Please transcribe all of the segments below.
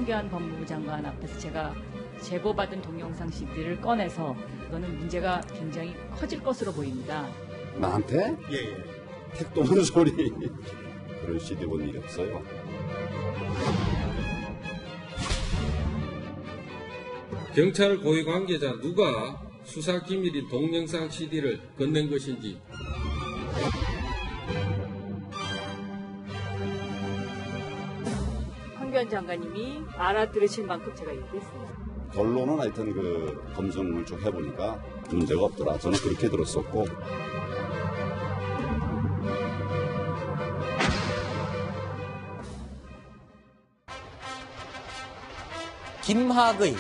황교안 법무부 장관 앞에서 제가 제보받은 동영상 CD를 꺼내서 이거는 문제가 굉장히 커질 것으로 보입니다. 나한테? 예. 택도 없는 소리. 그런 CD 본 일이 없어요. 경찰 고위 관계자 누가 수사기밀인 동영상 CD를 건넨 것인지 황교안 장관님이 알아들으실 만큼 제가 얘기했습니다. 결론은 하여튼 그 검증을 쭉 해보니까 문제가 없더라. 저는 그렇게 들었었고. 김학의,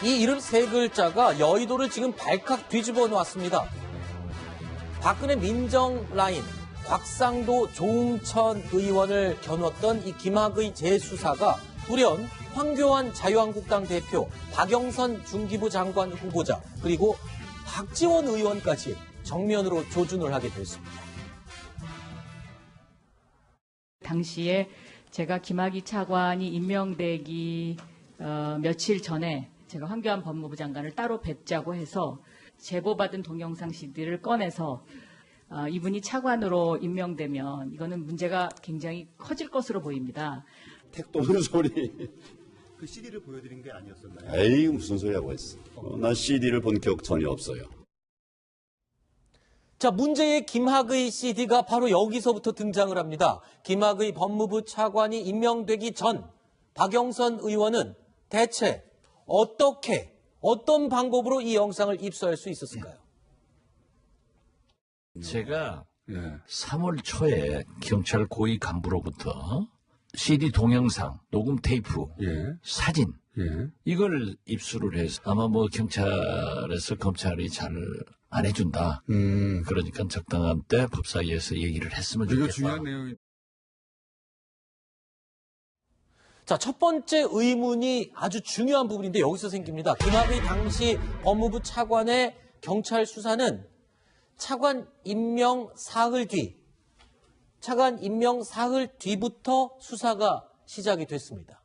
이 이름 세 글자가 여의도를 지금 발칵 뒤집어 놓았습니다. 박근혜 민정 라인, 곽상도 조응천 의원을 겨눴던 이 김학의 재수사가 돌연 황교안 자유한국당 대표, 박영선 중기부 장관 후보자, 그리고 박지원 의원까지 정면으로 조준을 하게 됐습니다. 당시에 제가 김학의 차관이 임명되기 며칠 전에 제가 황교안 법무부 장관을 따로 뵙자고 해서 제보받은 동영상 CD를 꺼내서 이분이 차관으로 임명되면 이거는 문제가 굉장히 커질 것으로 보입니다. 택도 없는 소리. 그 CD를 보여드린 게 아니었었나요? 에이, 무슨 소리하고 했어. 난 CD를 본 기억 전혀 없어요. 자, 문제의 김학의 CD가 바로 여기서부터 등장을 합니다. 김학의 법무부 차관이 임명되기 전 박영선 의원은 대체 어떤 방법으로 이 영상을 입수할 수 있었을까요? 제가 3월 초에 경찰 고위 간부로부터 CD 동영상, 녹음 테이프, 사진 이걸 입수를 해서 아마 뭐 경찰에서 검찰이 잘 안 해준다. 그러니까 적당한 때 법사위에서 얘기를 했으면 좋겠다. 이거 중요한 내용이. 자, 첫 번째 의문이 아주 중요한 부분인데 여기서 생깁니다. 김학의 당시 법무부 차관의 경찰 수사는 차관 임명 사흘 뒤부터 수사가 시작이 됐습니다.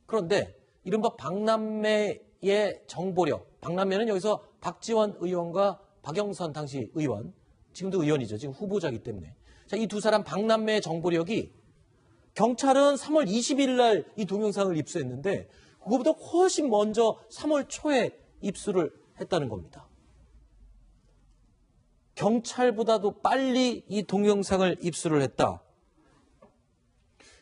그런데 이른바 박남매의 정보력, 박남매는 여기서 박지원 의원과 박영선 당시 의원, 지금도 의원이죠. 지금 후보자이기 때문에. 자, 이 두 사람 박남매의 정보력이 경찰은 3월 20일 날 이 동영상을 입수했는데 그거보다 훨씬 먼저 3월 초에 입수를 했다는 겁니다. 경찰보다도 빨리 이 동영상을 입수를 했다.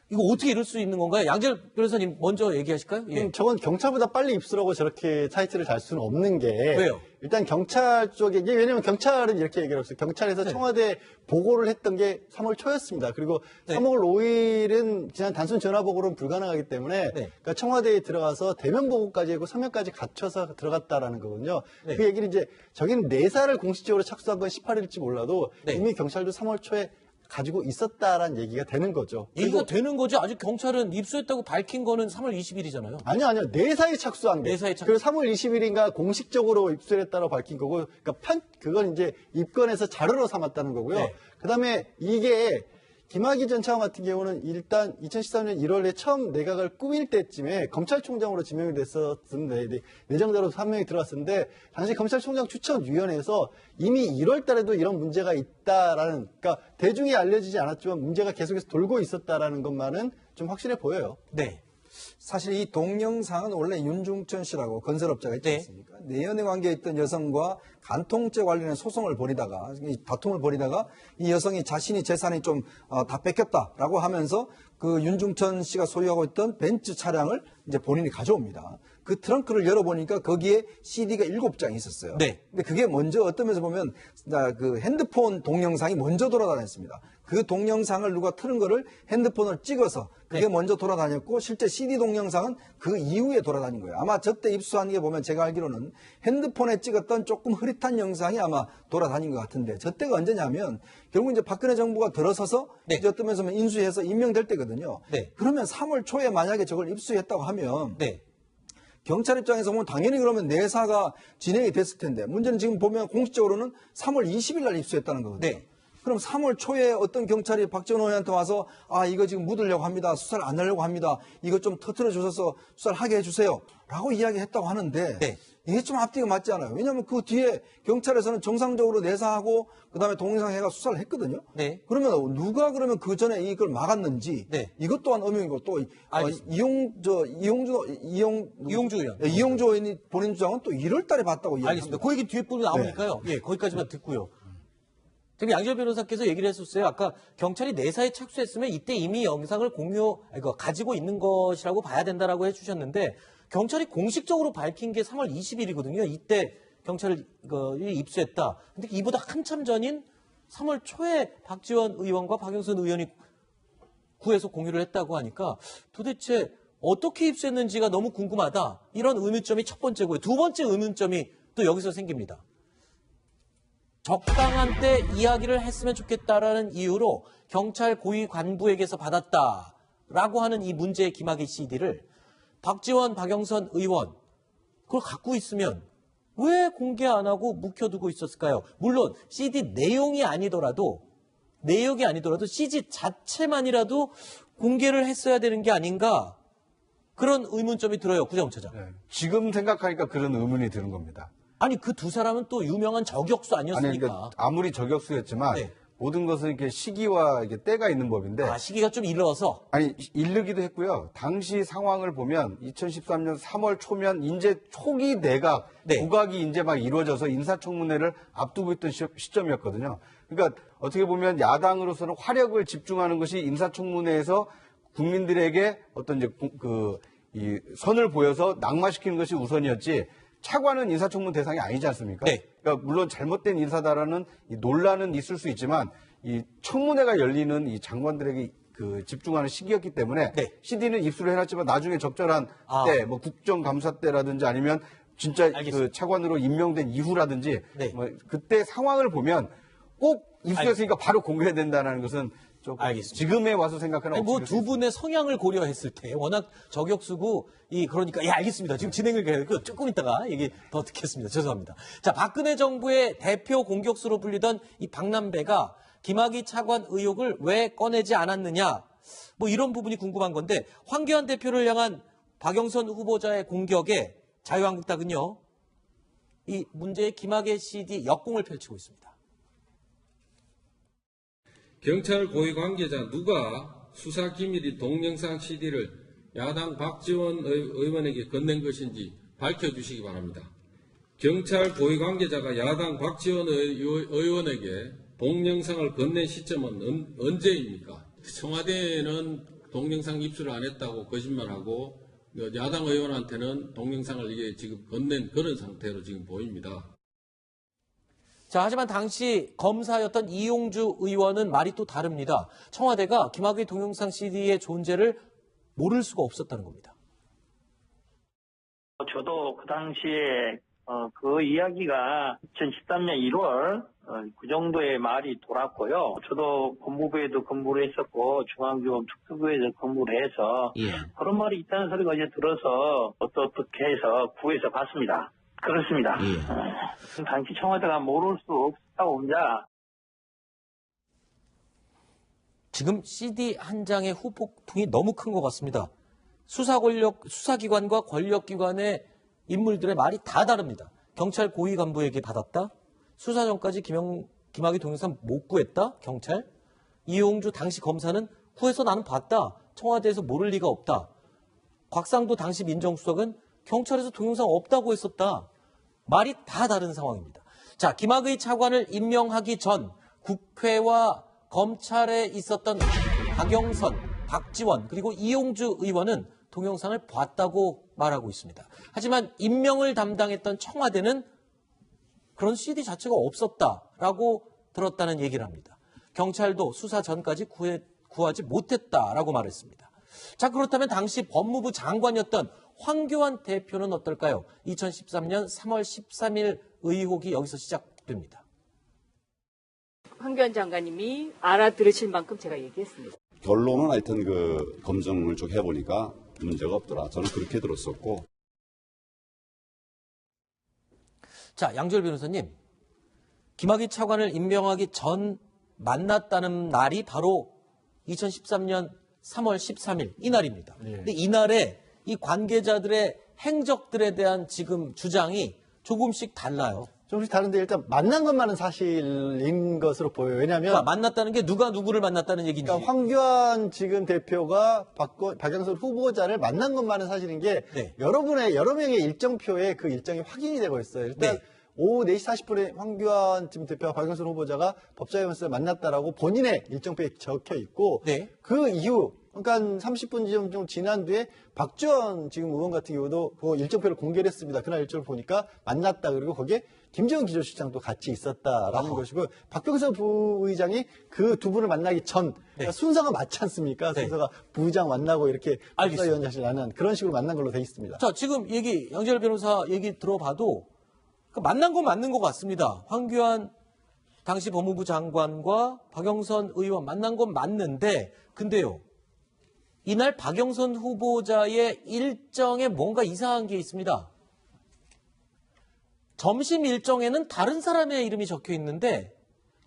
이거 어떻게 이럴 수 있는 건가요? 양재열 변호사님 먼저 얘기하실까요? 예. 저건 경찰보다 빨리 입수라고 저렇게 타이틀을 달 수는 없는 게 왜요? 일단 경찰 쪽에 왜냐면 경찰은 이렇게 얘기를 했어요. 경찰에서 청와대에 보고를 했던 게 3월 초였습니다. 그리고 3월 5일은 그냥 단순 전화 보고로는 불가능하기 때문에 그러니까 청와대에 들어가서 대면 보고까지 하고 서면까지 갖춰서 들어갔다라는 거군요. 그 얘기는 이제 저기는 내사를 공식적으로 착수한 건 18일일지 몰라도 이미 경찰도 3월 초에 가지고 있었다라는 얘기가 되는 거죠. 얘기가 되는 거죠. 아직 경찰은 입수했다고 밝힌 거는 3월 20일이잖아요. 아니요. 내사에 착수한 게. 그리고 3월 20일인가 공식적으로 입수를 했다고 밝힌 거고, 그러니까 그건 이제 입건해서 자료로 삼았다는 거고요. 그다음에 이게 김학의 전 차관 같은 경우는 일단 2013년 1월에 처음 내각을 꾸밀 때쯤에 검찰총장으로 지명이 됐었는데 내정자로 3명이 들어왔었는데 당시 검찰총장 추천위원회에서 이미 1월 달에도 이런 문제가 있다라는, 그러니까 대중이 알려지지 않았지만 문제가 계속해서 돌고 있었다라는 것만은 좀 확실해 보여요. 네. 사실 이 동영상은 원래 윤중천 씨라고 건설업자가 있지 않습니까? 내연의 관계에 있던 여성과 간통죄 관련된 소송을 벌이다가, 다툼을 벌이다가 이 여성이 자신이 재산이 좀 다 뺏겼다라고 하면서 그 윤중천 씨가 소유하고 있던 벤츠 차량을 이제 본인이 가져옵니다. 그 트렁크를 열어보니까 거기에 CD가 7장이 있었어요. 근데 그게 먼저 어떤 면에서 보면 그 핸드폰 동영상이 먼저 돌아다녔습니다. 그 동영상을 누가 틀은 거를 핸드폰을 찍어서 그게 먼저 돌아다녔고 실제 CD 동영상은 그 이후에 돌아다닌 거예요. 아마 저때 입수한 게 보면 제가 알기로는 핸드폰에 찍었던 조금 흐릿한 영상이 아마 돌아다닌 것 같은데 저때가 언제냐면 결국 이제 박근혜 정부가 들어서서 이제 어떤 면에서 인수해서 임명될 때거든요. 그러면 3월 초에 만약에 저걸 입수했다고 하면 경찰 입장에서 보면 당연히 그러면 내사가 진행이 됐을 텐데 문제는 지금 보면 공식적으로는 3월 20일 날 입수했다는 거거든요. 그럼 3월 초에 어떤 경찰이 박지원 의원한테 와서 이거 지금 묻으려고 합니다. 수사를 안 하려고 합니다. 이거 좀 터뜨려 주셔서 수사를 하게 해주세요. 라고 이야기했다고 하는데 네. 이게 좀 앞뒤가 맞지 않아요. 왜냐하면 그 뒤에 경찰에서는 정상적으로 내사하고 그다음에 동영상 해가 수사를 했거든요. 네. 그러면 누가 그러면 그 전에 이걸 막았는지 네. 이것 또한 의문이고 또 이용주 의원. 네, 이용주 의원이 본인 주장은 또 1월 달에 봤다고 알겠습니다. 이야기합니다. 그 얘기 뒤에 부분 나오니까요. 예, 거기까지만 듣고요. 지금 양지열 변호사께서 얘기를 했었어요. 아까 경찰이 내사에 착수했으면 이때 이미 영상을 가지고 있는 것이라고 봐야 된다라고 해주셨는데 경찰이 공식적으로 밝힌 게 3월 20일이거든요. 이때 경찰이 입수했다. 근데 이보다 한참 전인 3월 초에 박지원 의원과 박영선 의원이 구에서 공유를 했다고 하니까 도대체 어떻게 입수했는지가 너무 궁금하다. 이런 의문점이 첫 번째고요. 두 번째 의문점이 또 여기서 생깁니다. 적당한 때 이야기를 했으면 좋겠다라는 이유로 경찰 고위 관부에게서 받았다라고 하는 이 문제의 김학의 CD를 박지원, 박영선 의원 그걸 갖고 있으면 왜 공개 안 하고 묵혀두고 있었을까요? 물론 CD 내용이 아니더라도 CD 자체만이라도 공개를 했어야 되는 게 아닌가 그런 의문점이 들어요. 구자욱 차장. 네. 지금 생각하니까 그런 의문이 드는 겁니다. 아니 그 두 사람은 또 유명한 저격수 아니었습니까? 그러니까 아무리 저격수였지만 네. 모든 것은 이렇게 시기와 이게 때가 있는 법인데. 시기가 좀 일러서. 일르기도 했고요. 당시 상황을 보면 2013년 3월 초면 이제 초기 내각, 국각이 이제 막 이루어져서 인사청문회를 앞두고 있던 시점이었거든요. 그러니까 어떻게 보면 야당으로서는 화력을 집중하는 것이 인사청문회에서 국민들에게 어떤 이제 이 선을 보여서 낙마시키는 것이 우선이었지. 차관은 인사청문 대상이 아니지 않습니까? 네. 그러니까 물론 잘못된 인사다라는 이 논란은 있을 수 있지만 이 청문회가 열리는 이 장관들에게 집중하는 시기였기 때문에 CD는 입수를 해놨지만 나중에 적절한 때, 뭐 국정감사 때라든지 아니면 진짜 그 차관으로 임명된 이후라든지 뭐 그때 상황을 보면 꼭 입수했으니까 바로 공개해야 된다는 것은 조금 지금에 와서 생각하는 뭐 두 분의 성향을 고려했을 때 워낙 저격수고 그러니까 알겠습니다. 지금 진행을 해야 되고 조금 있다가 얘기 더 듣겠습니다. 죄송합니다. 자, 박근혜 정부의 대표 공격수로 불리던 이 박남배가 김학의 차관 의혹을 왜 꺼내지 않았느냐 뭐 이런 부분이 궁금한 건데 황교안 대표를 향한 박영선 후보자의 공격에 자유한국당은요 이 문제의 김학의 CD 역공을 펼치고 있습니다. 경찰 고위 관계자 누가 수사 기밀인 동영상 CD를 야당 박지원 의원에게 건넨 것인지 밝혀주시기 바랍니다. 경찰 고위 관계자가 야당 박지원 의원에게 동영상을 건넨 시점은 언제입니까? 청와대에는 동영상 입수를 안 했다고 거짓말하고 야당 의원한테는 동영상을 이게 지금 건넨 그런 상태로 지금 보입니다. 자, 하지만 당시 검사였던 이용주 의원은 말이 또 다릅니다. 청와대가 김학의 동영상 CD의 존재를 모를 수가 없었다는 겁니다. 저도 그 당시에 그 이야기가 2013년 1월 그 정도의 말이 돌았고요. 저도 법무부에도 근무를 했었고 중앙지검 특수부에서 근무를 해서 그런 말이 있다는 소리가 이제 들어서 어떻게 해서 구해서 봤습니다. 그렇습니다. 당시 청와대가 모를 수 없다고 봅니다. 지금 CD 한 장의 후폭풍이 너무 큰 것 같습니다. 수사기관과 권력기관의 인물들의 말이 다 다릅니다. 경찰 고위 간부에게 받았다. 수사 전까지 김학의 동영상 못 구했다. 경찰. 이용주 당시 검사는 후에서 나는 봤다. 청와대에서 모를 리가 없다. 곽상도 당시 민정수석은 경찰에서 동영상 없다고 했었다. 말이 다 다른 상황입니다. 자, 김학의 차관을 임명하기 전 국회와 검찰에 있었던 박영선, 박지원 그리고 이용주 의원은 동영상을 봤다고 말하고 있습니다. 하지만 임명을 담당했던 청와대는 그런 CD 자체가 없었다라고 들었다는 얘기를 합니다. 경찰도 수사 전까지 구하지 못했다라고 말했습니다. 자, 그렇다면 당시 법무부 장관이었던 황교안 대표는 어떨까요? 2013년 3월 13일 의혹이 여기서 시작됩니다. 황교안 장관님이 알아들으실 만큼 제가 얘기했습니다. 결론은 하여튼 검증을 쭉 해보니까 문제가 없더라. 저는 그렇게 들었었고. 자, 양지열 변호사님. 김학의 차관을 임명하기 전 만났다는 날이 바로 2013년 3월 13일 이날입니다. 근데 이날에 이 관계자들의 행적들에 대한 지금 주장이 조금씩 달라요. 조금씩 다른데 일단 만난 것만은 사실인 것으로 보여요. 왜냐하면 그러니까 만났다는 게 누가 누구를 만났다는 얘기인지. 그러니까 황교안 지금 대표가 박영선 후보자를 만난 것만은 사실인 게 네. 여러 명의 일정표에 그 일정이 확인이 되고 있어요. 일단 네. 오후 4시 40분에 황교안 지금 대표와 박영선 후보자가 법사위원회에서 만났다라고 본인의 일정표에 적혀 있고 네. 그 이후 그러니까 30분 좀 지난 뒤에 박지원 지금 의원 같은 경우도 그 일정표를 공개를 했습니다. 그날 일정을 보니까 만났다. 그리고 거기에 김재원 기조실장도 같이 있었다라는 것이고 박병서 부의장이 그 두 분을 만나기 전 그러니까 순서가 맞지 않습니까? 네. 순서가 부의장 만나고 이렇게 알겠습니다. 법사위원장실 나는 그런 식으로 만난 걸로 돼 있습니다. 자, 지금 양재열 변호사 얘기 들어봐도 만난 건 맞는 것 같습니다. 황교안 당시 법무부 장관과 박영선 의원 만난 건 맞는데, 근데요, 이날 박영선 후보자의 일정에 뭔가 이상한 게 있습니다. 점심 일정에는 다른 사람의 이름이 적혀 있는데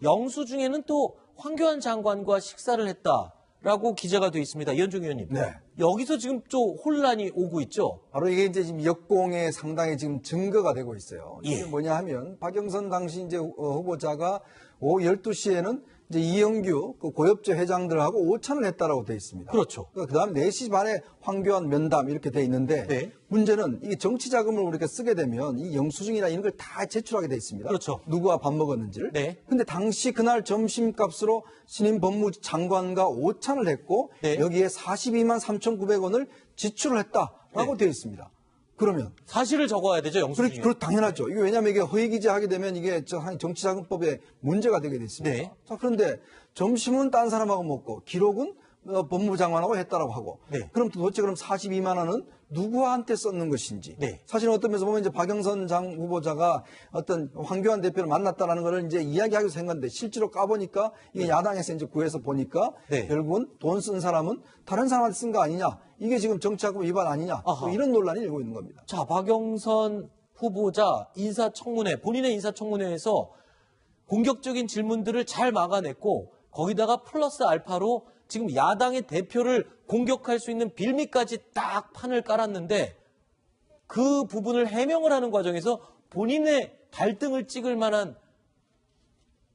영수증에는 또 황교안 장관과 식사를 했다라고 기재가 되어 있습니다. 이현종 의원님. 네. 여기서 지금 좀 혼란이 오고 있죠. 바로 이게 이제 지금 역공에 상당히 지금 증거가 되고 있어요. 이게 예. 뭐냐 하면 박영선 당시 이제 후보자가 오후 12시에는 이제 이영규 그 고엽제 회장들하고 오찬을 했다라고 돼 있습니다. 그렇죠. 그다음 4시 반에 황교안 면담 이렇게 돼 있는데 네. 문제는 이게 정치 자금을 우리가 쓰게 되면 이 영수증이나 이런 걸 다 제출하게 돼 있습니다. 그렇죠. 누구와 밥 먹었는지를. 네. 근데 당시 그날 점심값으로 신임 법무부 장관과 오찬을 했고 네. 여기에 42만 3,900원을 지출을 했다라고 네. 되어 있습니다. 그러면 사실을 적어야 되죠, 영수증에. 그렇 당연하죠. 이게 왜냐하면 이게 허위 기재하게 되면 이게 정치자금법에 문제가 되게 돼 있습니다. 네. 자, 그런데 점심은 딴 사람하고 먹고 기록은 법무부 장관하고 했다라고 하고. 네. 그럼 도대체 그럼 42만 원은 누구한테 썼는 것인지. 네. 사실은 어떤 면에서 보면 이제 박영선 장 후보자가 어떤 황교안 대표를 만났다라는 것을 이제 이야기하기 위해서 생각했는데 실제로 까보니까 이게 야당에서 이제 구해서 보니까 네. 결국은 돈 쓴 사람은 다른 사람한테 쓴 거 아니냐. 이게 지금 정치자금 위반 아니냐. 뭐 이런 논란이 일고 있는 겁니다. 자, 박영선 후보자 인사청문회, 본인의 인사청문회에서 공격적인 질문들을 잘 막아냈고 거기다가 플러스 알파로 지금 야당의 대표를 공격할 수 있는 빌미까지 딱 판을 깔았는데 그 부분을 해명을 하는 과정에서 본인의 갈등을 찍을 만한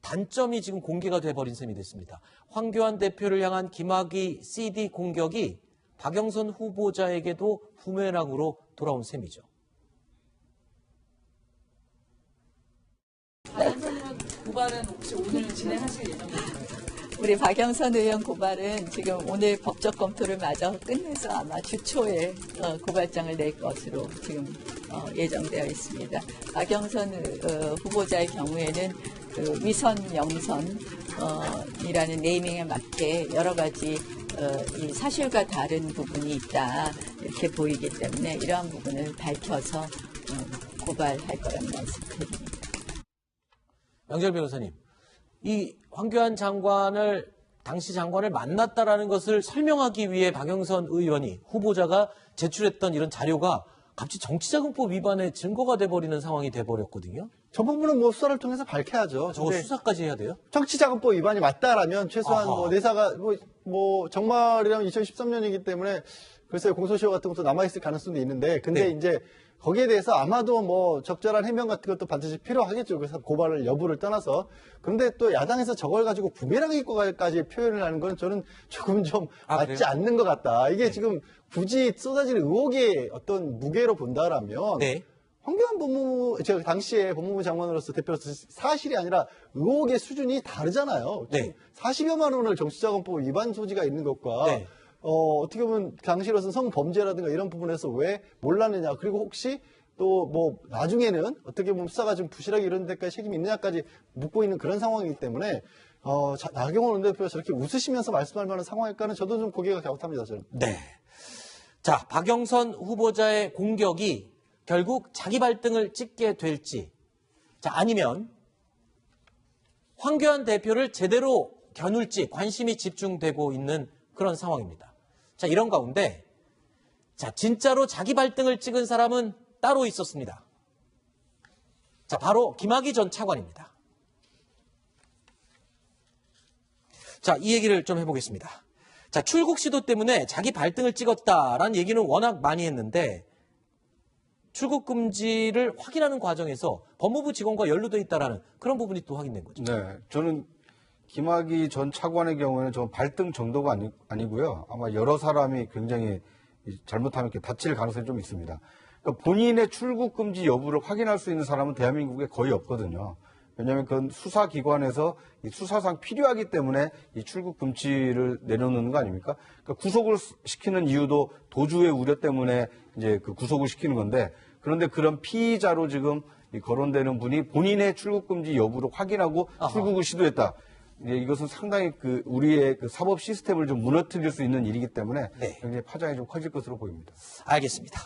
단점이 지금 공개가 돼버린 셈이 됐습니다. 황교안 대표를 향한 김학의 CD 공격이 박영선 후보자에게도 부메랑으로 돌아온 셈이죠. 박영선 고발은 혹시 오늘 진행하실 예정인가요? 우리 박영선 의원 고발은 지금 오늘 법적 검토를 마저 끝내서 아마 주초에 고발장을 낼 것으로 지금 예정되어 있습니다. 박영선 후보자의 경우에는 그 위선 영선이라는 네이밍에 맞게 여러 가지 이 사실과 다른 부분이 있다 이렇게 보이기 때문에 이러한 부분을 밝혀서 고발할 거라는 말씀드립니다. 양재열 변호사님, 이 황교안 장관을 당시 장관을 만났다라는 것을 설명하기 위해 박영선 의원이 후보자가 제출했던 이런 자료가 갑자기 정치자금법 위반의 증거가 돼버리는 상황이 돼버렸거든요. 저 부분은 뭐 수사를 통해서 밝혀야죠. 저거 수사까지 해야 돼요? 정치자금법 위반이 맞다라면 최소한 아하. 뭐 내사가 뭐 정말이라면 2013년이기 때문에 글쎄요 공소시효 같은 것도 남아있을 가능성도 있는데 근데 네. 이제 거기에 대해서 아마도 뭐 적절한 해명 같은 것도 반드시 필요하겠죠. 그래서 고발을 여부를 떠나서. 그런데 또 야당에서 저걸 가지고 부메랑 입고까지 표현을 하는 건 저는 조금 좀 맞지 그래요? 않는 것 같다. 이게 네. 지금 굳이 쏟아지는 의혹의 어떤 무게로 본다라면 네. 황교안 제가 당시에 법무부 장관으로서 대표로서 사실이 아니라 의혹의 수준이 다르잖아요. 네. 40여만 원을 정치자금법 위반 소지가 있는 것과 네. 어떻게 보면 당시로서는 성범죄라든가 이런 부분에서 왜 몰랐느냐. 그리고 혹시 또 뭐 나중에는 어떻게 보면 수사가 좀 부실하게 이런 데까지 책임이 있느냐까지 묻고 있는 그런 상황이기 때문에 나경원 원내대표가 저렇게 웃으시면서 말씀할 만한 상황일까는 저도 좀 고개가 갸웃합니다. 저는. 네. 자, 박영선 후보자의 공격이 결국 자기 발등을 찍게 될지, 자, 아니면 황교안 대표를 제대로 겨눌지 관심이 집중되고 있는 그런 상황입니다. 자, 이런 가운데, 자, 진짜로 자기 발등을 찍은 사람은 따로 있었습니다. 자, 바로 김학의 전 차관입니다. 자, 이 얘기를 좀 해보겠습니다. 자, 출국 시도 때문에 자기 발등을 찍었다라는 얘기는 워낙 많이 했는데 출국 금지를 확인하는 과정에서 법무부 직원과 연루돼 있다라는 그런 부분이 또 확인된 거죠. 네, 저는 김학의 전 차관의 경우에는 저 발등 정도가 아니고요. 아마 여러 사람이 굉장히 잘못하면 이렇게 다칠 가능성이 좀 있습니다. 그러니까 본인의 출국 금지 여부를 확인할 수 있는 사람은 대한민국에 거의 없거든요. 왜냐하면 그건 수사기관에서 이 수사상 필요하기 때문에 이 출국 금지를 내려놓는 거 아닙니까? 그러니까 구속을 시키는 이유도 도주의 우려 때문에 이제 그 구속을 시키는 건데, 그런데 그런 피의자로 지금 거론되는 분이 본인의 출국 금지 여부를 확인하고 출국을 시도했다. 이것은 상당히 우리의 그 사법 시스템을 좀 무너뜨릴 수 있는 일이기 때문에 굉장히 파장이 좀 커질 것으로 보입니다. 알겠습니다.